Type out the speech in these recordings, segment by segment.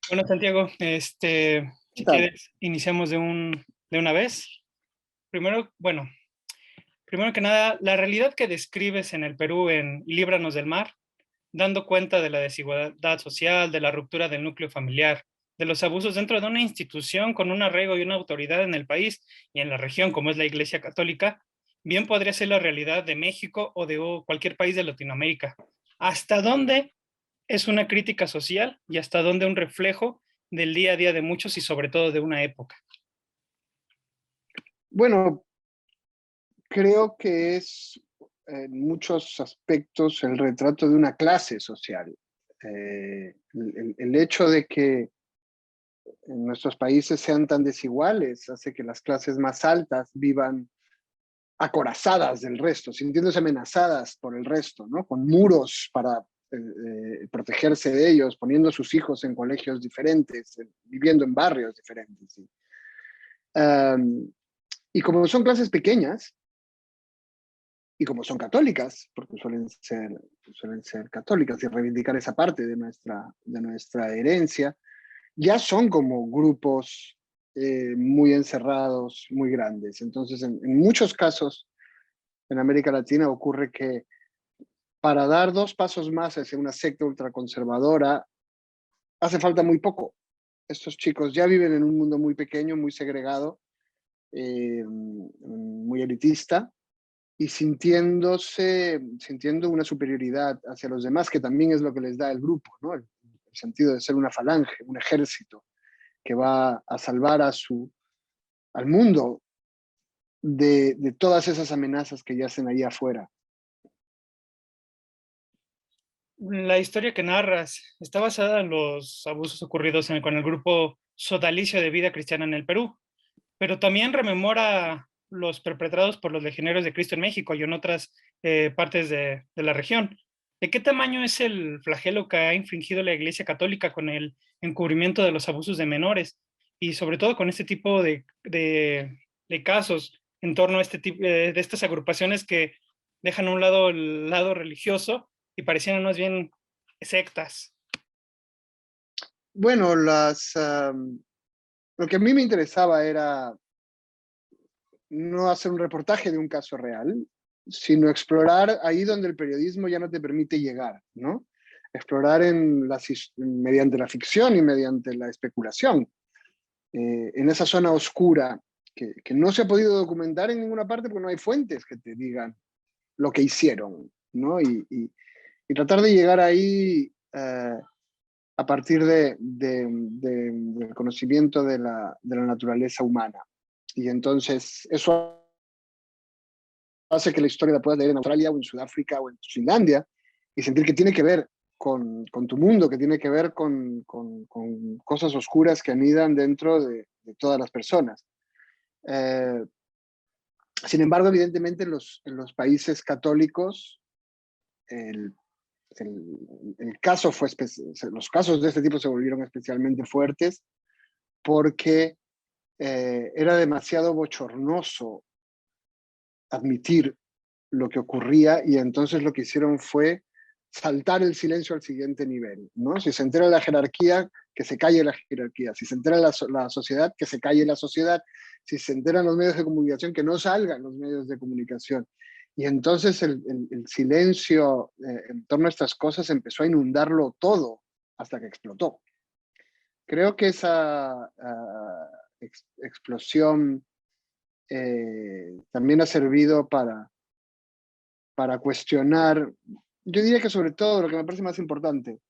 Bueno, Santiago, ¿Qué si tal? quieres, iniciamos de una vez. Primero, bueno, primero que nada, la realidad que describes en el Perú en Líbranos del Mar, dando cuenta de la desigualdad social, de la ruptura del núcleo familiar, de los abusos dentro de una institución con un arraigo y una autoridad en el país y en la región, como es la Iglesia Católica, bien podría ser la realidad de México o de cualquier país de Latinoamérica. ¿Hasta dónde es una crítica social y hasta dónde un reflejo del día a día de muchos y sobre todo de una época? Bueno, creo que es en muchos aspectos el retrato de una clase social. El hecho de que en nuestros países sean tan desiguales hace que las clases más altas vivan acorazadas del resto, sintiéndose amenazadas por el resto, ¿no? Con muros para protegerse de ellos, poniendo a sus hijos en colegios diferentes, viviendo en barrios diferentes. ¿Sí? Y como son clases pequeñas, y como son católicas, porque suelen ser católicas y reivindicar esa parte de nuestra herencia, ya son como grupos muy encerrados, muy grandes. Entonces, en muchos casos en América Latina ocurre que para dar dos pasos más hacia una secta ultraconservadora hace falta muy poco. Estos chicos ya viven en un mundo muy pequeño, muy segregado, muy elitista, y sintiendo una superioridad hacia los demás, que también es lo que les da el grupo, ¿no? El sentido de ser una falange, un ejército que va a salvar al mundo de todas esas amenazas que yacen ahí afuera. La historia que narras está basada en los abusos ocurridos con el grupo sodalicio de Vida Cristiana en el Perú, pero también rememora los perpetrados por los legionarios de Cristo en México y en otras partes de la región. ¿De qué tamaño es el flagelo que ha infringido la Iglesia Católica con el encubrimiento de los abusos de menores y sobre todo con este tipo de casos en torno a este tipo de estas agrupaciones que dejan a un lado el lado religioso y parecieran más bien sectas? Bueno, lo que a mí me interesaba era no hacer un reportaje de un caso real, sino explorar ahí donde el periodismo ya no te permite llegar, ¿no? Explorar mediante la ficción y mediante la especulación, en esa zona oscura que no se ha podido documentar en ninguna parte porque no hay fuentes que te digan lo que hicieron, ¿no? Y tratar de llegar ahí a partir del conocimiento de la naturaleza humana. Y entonces eso hace que la historia la puedas leer en Australia o en Sudáfrica o en Finlandia y sentir que tiene que ver con tu mundo, que tiene que ver con cosas oscuras que anidan dentro de todas las personas. Eh, Sin embargo, evidentemente en los países católicos el, el caso los casos de este tipo se volvieron especialmente fuertes porque era demasiado bochornoso admitir lo que ocurría y entonces lo que hicieron fue saltar el silencio al siguiente nivel, ¿no? Si se entera la jerarquía, que se calle la jerarquía. Si se entera la sociedad, que se calle la sociedad. Si se enteran los medios de comunicación, que no salgan los medios de comunicación. Y entonces el silencio en torno a estas cosas empezó a inundarlo todo hasta que explotó. Creo que esa explosión también ha servido para cuestionar, yo diría que sobre todo lo que me parece más importante,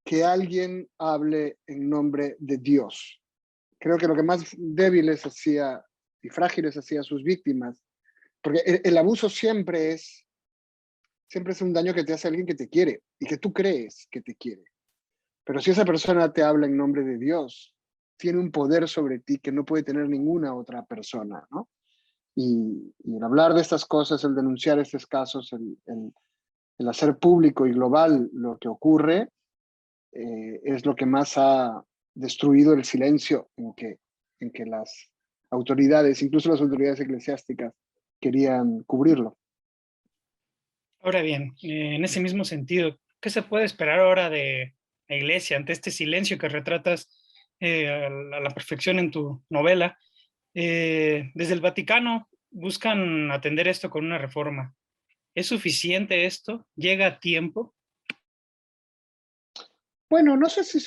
que alguien hable en nombre de Dios. Creo que lo que más débiles hacía y frágiles hacía a sus víctimas, porque el abuso siempre es un daño que te hace alguien que te quiere y que tú crees que te quiere. Pero si esa persona te habla en nombre de Dios, tiene un poder sobre ti que no puede tener ninguna otra persona, ¿no? Y el hablar de estas cosas, el denunciar estos casos, el hacer público y global lo que ocurre, es lo que más ha destruido el silencio en que las autoridades, incluso las autoridades eclesiásticas, querían cubrirlo. Ahora bien, en ese mismo sentido, ¿qué se puede esperar ahora iglesia, ante este silencio que retratas a la perfección en tu novela. Desde el Vaticano buscan atender esto con una reforma. ¿Es suficiente esto? ¿Llega a tiempo? Bueno, no sé si,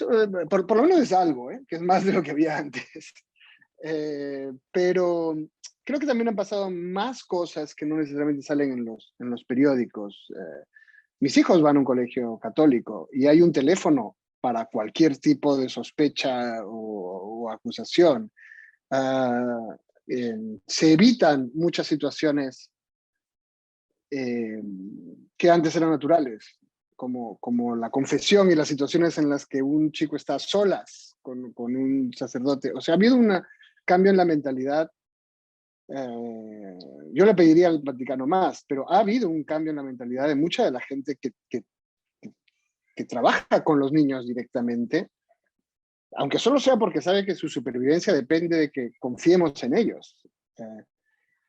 por lo menos es algo, ¿eh? Que es más de lo que había antes. Pero creo que también han pasado más cosas que no necesariamente salen en los periódicos. Mis hijos van a un colegio católico y hay un teléfono para cualquier tipo de sospecha o acusación. Uh, Se evitan muchas situaciones eh, que antes eran naturales, como la confesión y las situaciones en las que un chico está a solas con un sacerdote. O sea, ha habido un cambio en la mentalidad. Yo le pediría al Vaticano más, pero ha habido un cambio en la mentalidad de mucha de la gente que trabaja con los niños directamente, aunque solo sea porque sabe que su supervivencia depende de que confiemos en ellos.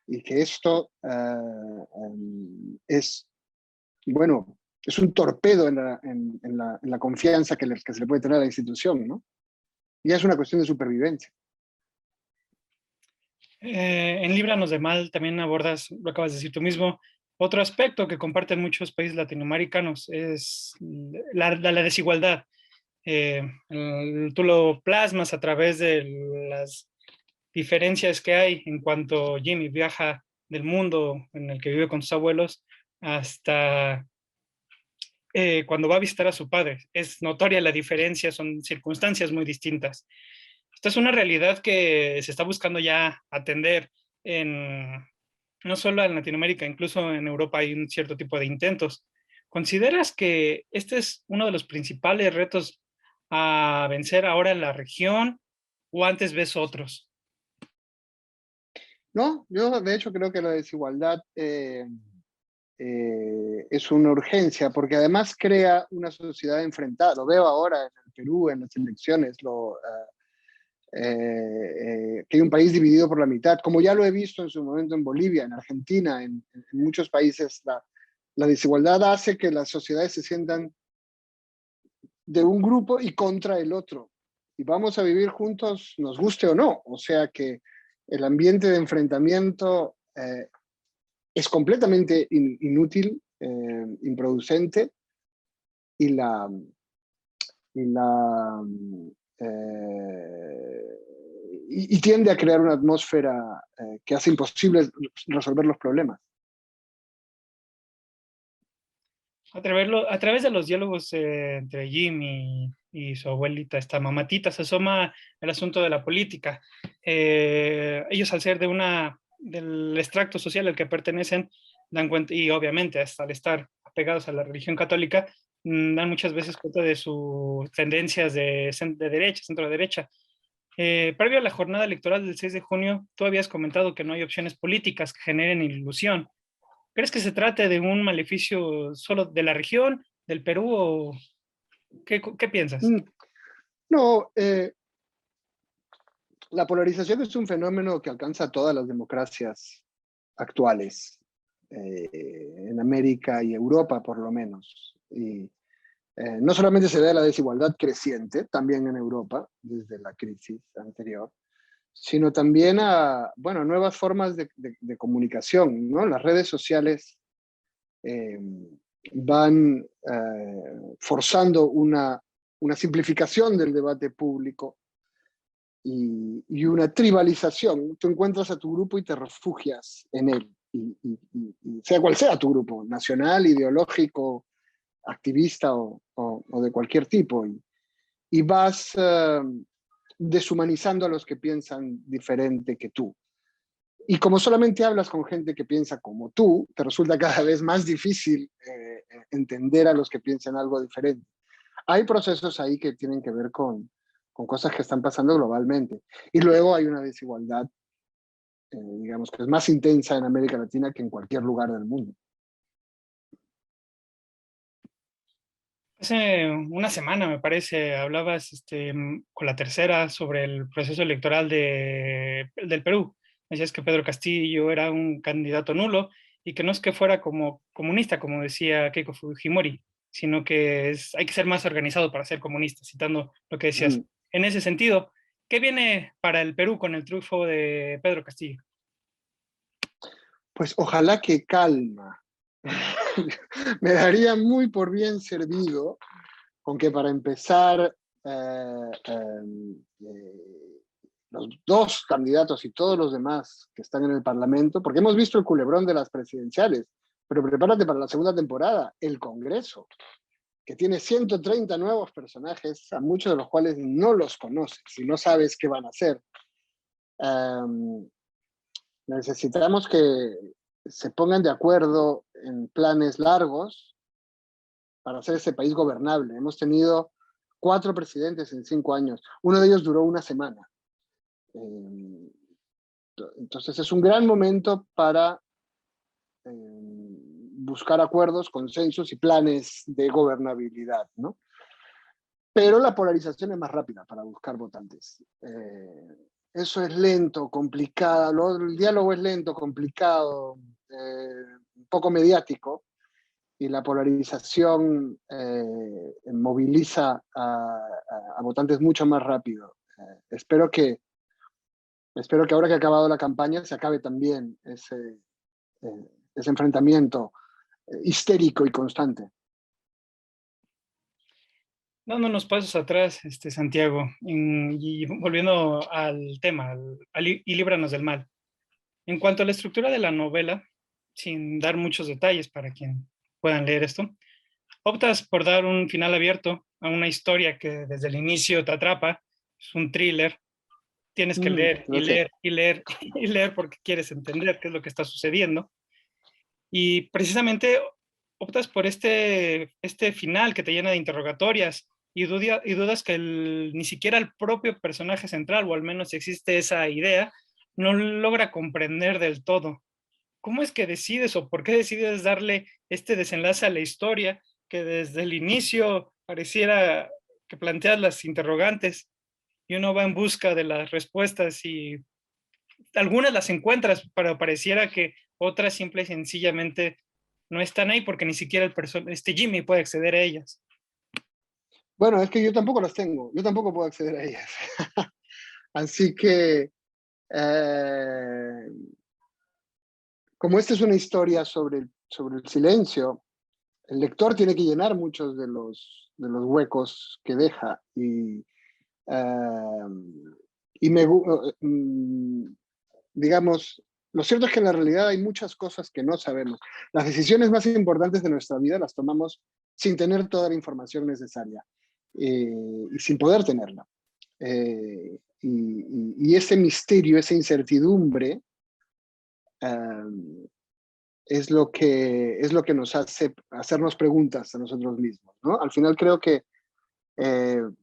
Y que esto es, bueno, es un torpedo en la confianza que se le puede tener a la institución, ¿no? Y es una cuestión de supervivencia. En Líbranos de Mal también abordas, lo acabas de decir tú mismo, otro aspecto que comparten muchos países latinoamericanos es la desigualdad. Tú lo plasmas a través de las diferencias que hay en cuanto Jimmy viaja del mundo en el que vive con sus abuelos hasta cuando va a visitar a su padre. Es notoria la diferencia, son circunstancias muy distintas. Esta es una realidad que se está buscando ya atender en, no solo en Latinoamérica, incluso en Europa hay un cierto tipo de intentos. ¿Consideras que este es uno de los principales retos a vencer ahora en la región o antes ves otros? No, yo de hecho creo que la desigualdad es una urgencia, porque además crea una sociedad enfrentada. Lo veo ahora en el Perú, en las elecciones, que hay un país dividido por la mitad, como ya lo he visto en su momento en Bolivia, en Argentina, en muchos países. La desigualdad hace que las sociedades se sientan de un grupo y contra el otro. Y vamos a vivir juntos, nos guste o no. O sea que el ambiente de enfrentamiento es completamente inútil, improducente, y la eh, y tiende a crear una atmósfera que hace imposible resolver los problemas. A través de los diálogos entre Jim y su abuelita, esta mamatita, se asoma el asunto de la política. Ellos, al ser del extracto social al que pertenecen, dan cuenta, y obviamente hasta al estar apegados a la religión católica, dan muchas veces cuenta de sus tendencias de derecha, centro derecha. Previo a la jornada electoral del 6 de junio, tú habías comentado que no hay opciones políticas que generen ilusión. ¿Crees que se trate de un maleficio solo de la región, del Perú, o qué piensas? No, la polarización es un fenómeno que alcanza a todas las democracias actuales, en América y Europa por lo menos. Y no solamente se ve la desigualdad creciente, también en Europa, desde la crisis anterior, sino también a, bueno, nuevas formas de comunicación, ¿no? Las redes sociales eh, van forzando una simplificación del debate público y una tribalización. Tú encuentras a tu grupo y te refugias en él, sea cual sea tu grupo, nacional, ideológico, activista o de cualquier tipo, y vas deshumanizando a los que piensan diferente que tú. Y como solamente hablas con gente que piensa como tú, te resulta cada vez más difícil entender a los que piensan algo diferente. Hay procesos ahí que tienen que ver con cosas que están pasando globalmente. Y luego hay una desigualdad, digamos, que es más intensa en América Latina que en cualquier lugar del mundo. Hace una semana, me parece, hablabas con la tercera sobre el proceso electoral del Perú. Decías que Pedro Castillo era un candidato nulo y que no es que fuera como comunista, como decía Keiko Fujimori. sino que hay que ser más organizado para ser comunista, citando lo que decías. Mm, En ese sentido, ¿qué viene para el Perú con el triunfo de Pedro Castillo? Pues ojalá que calma. Me daría muy por bien servido con que para empezar los dos candidatos y todos los demás que están en el Parlamento, porque hemos visto el culebrón de las presidenciales, pero prepárate para la segunda temporada, el Congreso, que tiene 130 nuevos personajes, a muchos de los cuales no los conoces y no sabes qué van a hacer. Necesitamos que se pongan de acuerdo en planes largos para hacer ese país gobernable. Hemos tenido 4 presidentes en 5 años. Uno de ellos duró una semana. Entonces es un gran momento para buscar acuerdos, consensos y planes de gobernabilidad, ¿no? Pero la polarización es más rápida para buscar votantes. Eso es lento, complicado, el diálogo es lento, complicado, un poco mediático, y la polarización moviliza a votantes mucho más rápido. Espero que ahora que ha acabado la campaña se acabe también ese enfrentamiento histérico y constante. Dando unos pasos atrás, Santiago, y volviendo al tema, y líbranos del mal. En cuanto a la estructura de la novela, sin dar muchos detalles para quien puedan leer esto, optas por dar un final abierto a una historia que desde el inicio te atrapa, es un thriller, tienes que leer y Gracias. leer y leer y leer porque quieres entender qué es lo que está sucediendo. Y precisamente optas por este final que te llena de interrogatorias y dudas que ni siquiera el propio personaje central, o al menos si existe esa idea, no logra comprender del todo. ¿Cómo es que decides o por qué decides darle este desenlace a la historia que desde el inicio pareciera que planteas las interrogantes y uno va en busca de las respuestas y algunas las encuentras, pero pareciera que otras simple y sencillamente no están ahí porque ni siquiera Jimmy puede acceder a ellas? Bueno, es que yo tampoco las tengo, yo tampoco puedo acceder a ellas. Así que, como esta es una historia sobre el silencio, el lector tiene que llenar muchos de los huecos que deja. Eh, y digamos, lo cierto es que en la realidad hay muchas cosas que no sabemos. Las decisiones más importantes de nuestra vida las tomamos sin tener toda la información necesaria y sin poder tenerla. Y ese misterio, esa incertidumbre, uh, es lo que nos hace hacernos preguntas a nosotros mismos, ¿no? Al final creo que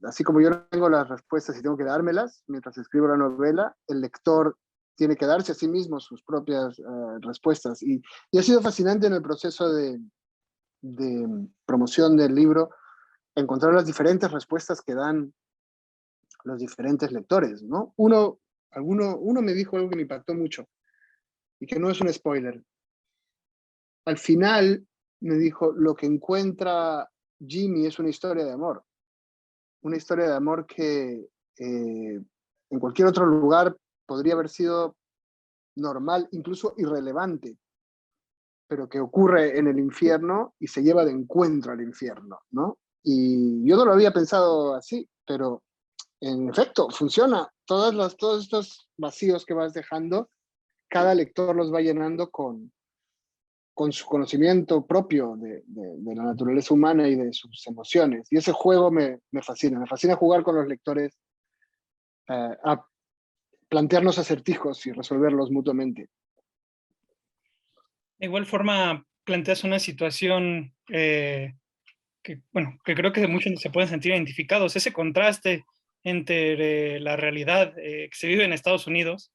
así como yo no tengo las respuestas y tengo que dármelas mientras escribo la novela, el lector tiene que darse a sí mismo sus propias respuestas. Y ha sido fascinante en el proceso de promoción del libro encontrar las diferentes respuestas que dan los diferentes lectores, ¿no? Uno me dijo algo que me impactó mucho y que no es un spoiler. Al final me dijo, lo que encuentra Jimmy es una historia de amor que en cualquier otro lugar podría haber sido normal, incluso irrelevante, pero que ocurre en el infierno y se lleva de encuentro al infierno, ¿no? Y yo no lo había pensado así, pero en efecto, funciona. Todos estos vacíos que vas dejando, cada lector los va llenando con su conocimiento propio de la naturaleza humana y de sus emociones. Y ese juego me fascina jugar con los lectores a plantearnos acertijos y resolverlos mutuamente. De igual forma, planteas una situación que creo que muchos se pueden sentir identificados, ese contraste entre la realidad que se vive en Estados Unidos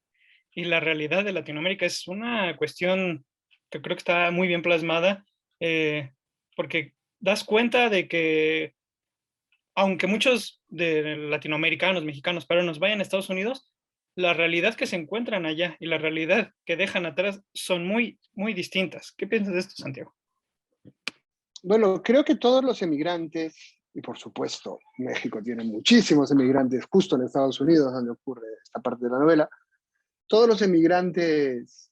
y la realidad de Latinoamérica es una cuestión que creo que está muy bien plasmada, porque das cuenta de que aunque muchos de latinoamericanos, mexicanos, peruanos vayan a Estados Unidos, la realidad que se encuentran allá y la realidad que dejan atrás son muy, muy distintas. ¿Qué piensas de esto, Santiago? Bueno, creo que todos los emigrantes, y por supuesto México tiene muchísimos emigrantes justo en Estados Unidos, donde ocurre esta parte de la novela, todos los emigrantes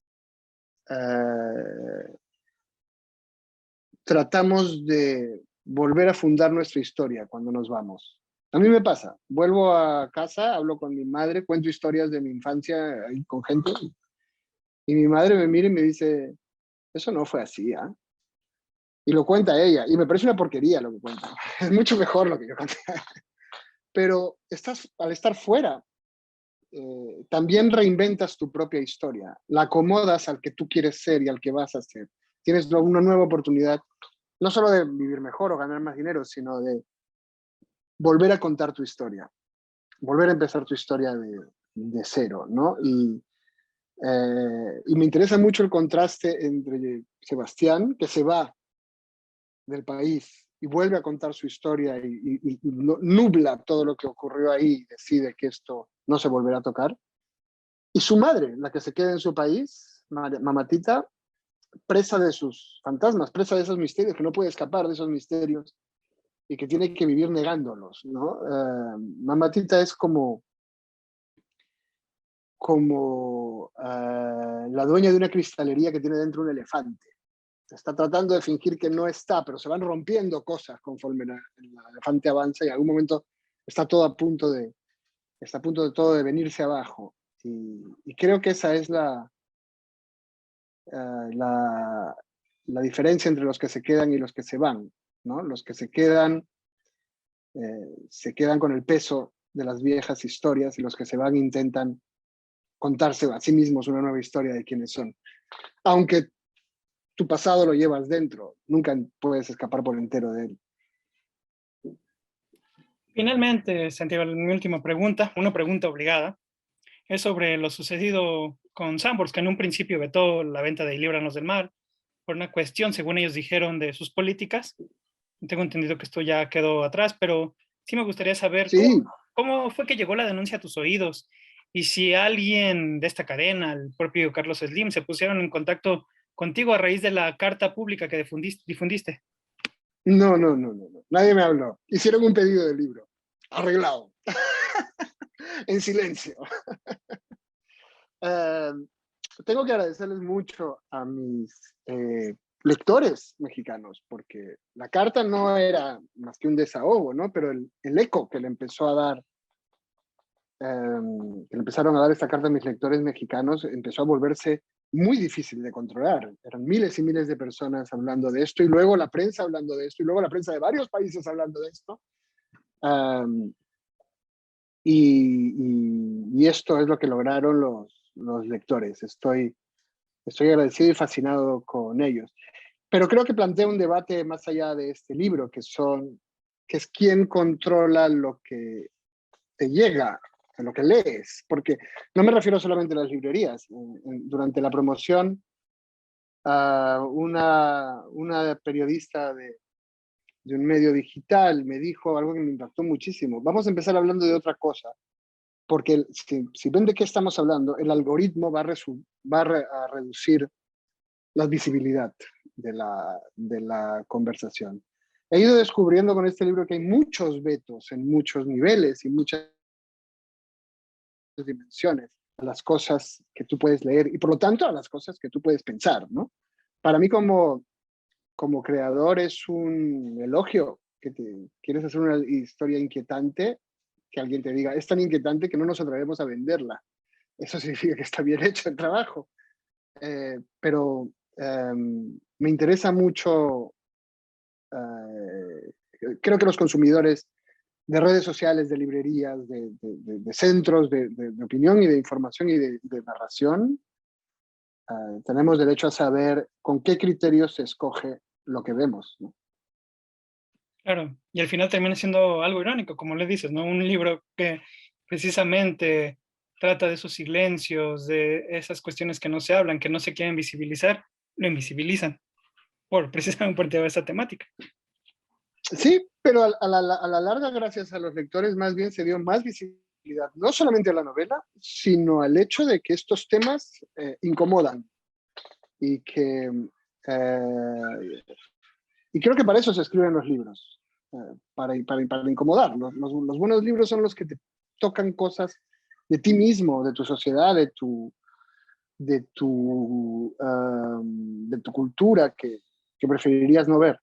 tratamos de volver a fundar nuestra historia cuando nos vamos. A mí me pasa, vuelvo a casa, hablo con mi madre, cuento historias de mi infancia ahí con gente, y mi madre me mira y me dice, eso no fue así, ¿ah? Y lo cuenta ella, y me parece una porquería lo que cuenta. Es mucho mejor lo que yo conté. Pero al estar fuera, también reinventas tu propia historia, la acomodas al que tú quieres ser y al que vas a ser. Tienes una nueva oportunidad, no solo de vivir mejor o ganar más dinero, sino de volver a contar tu historia, volver a empezar tu historia de cero, ¿no? Y me interesa mucho el contraste entre Sebastián, que se va del país y vuelve a contar su historia y nubla todo lo que ocurrió ahí y decide que esto no se volverá a tocar. Y su madre, la que se queda en su país, Mamatita, presa de sus fantasmas, presa de esos misterios, que no puede escapar de esos misterios y que tiene que vivir negándolos, ¿no? Mamatita es como la dueña de una cristalería que tiene dentro un elefante. Está tratando de fingir que no está, pero se van rompiendo cosas conforme el elefante avanza y en algún momento está todo está a punto de todo de venirse abajo. Y creo que esa es la diferencia entre los que se quedan y los que se van, ¿no? Los que se quedan con el peso de las viejas historias y los que se van intentan contarse a sí mismos una nueva historia de quiénes son. Aunque tu pasado lo llevas dentro, nunca puedes escapar por entero de él. Finalmente, Santiago, mi última pregunta, una pregunta obligada, es sobre lo sucedido con Sanborns, que en un principio vetó la venta de Líbranos del Mar por una cuestión, según ellos dijeron, de sus políticas. Tengo entendido que esto ya quedó atrás, pero sí me gustaría saber Sí, cómo fue que llegó la denuncia a tus oídos y si alguien de esta cadena, el propio Carlos Slim, se pusieron en contacto contigo a raíz de la carta pública que difundiste. no. Nadie me habló. Hicieron un pedido de libro. Arreglado. En silencio. Tengo que agradecerles mucho a mis lectores mexicanos, porque la carta no era más que un desahogo, ¿no? Pero el eco que le empezó a dar, que le empezaron a dar esta carta a mis lectores mexicanos, empezó a volverse muy difícil de controlar. Eran miles y miles de personas hablando de esto, y luego la prensa hablando de esto, y luego la prensa de varios países hablando de esto. Y esto es lo que lograron los lectores. Estoy agradecido y fascinado con ellos. Pero creo que plantea un debate más allá de este libro, que es quién controla lo que te llega, lo que lees. Porque no me refiero solamente a las librerías. Durante la promoción, una periodista de un medio digital me dijo algo que me impactó muchísimo. Vamos a empezar hablando de otra cosa, porque si ven de qué estamos hablando, el algoritmo va a reducir la visibilidad de la conversación. He ido descubriendo con este libro que hay muchos vetos en muchos niveles y muchas dimensiones a las cosas que tú puedes leer y por lo tanto a las cosas que tú puedes pensar, ¿no? Para mí como creador es un elogio que quieres hacer una historia inquietante, que alguien te diga, es tan inquietante que no nos atrevemos a venderla. Eso significa que está bien hecho el trabajo. Pero me interesa mucho, creo que los consumidores de redes sociales, de librerías, de centros de opinión y de información y de narración, tenemos derecho a saber con qué criterios se escoge lo que vemos, ¿no? Claro, y al final termina siendo algo irónico, como le dices, ¿no? Un libro que precisamente trata de esos silencios, de esas cuestiones que no se hablan, que no se quieren visibilizar, lo invisibilizan, precisamente por esa temática. Sí, pero a la larga, gracias a los lectores, más bien se dio más visibilidad, no solamente a la novela, sino al hecho de que estos temas incomodan y que Y creo que para eso se escriben los libros, para incomodar. Los buenos libros son los que te tocan cosas de ti mismo, de tu sociedad, de tu cultura que preferirías no ver.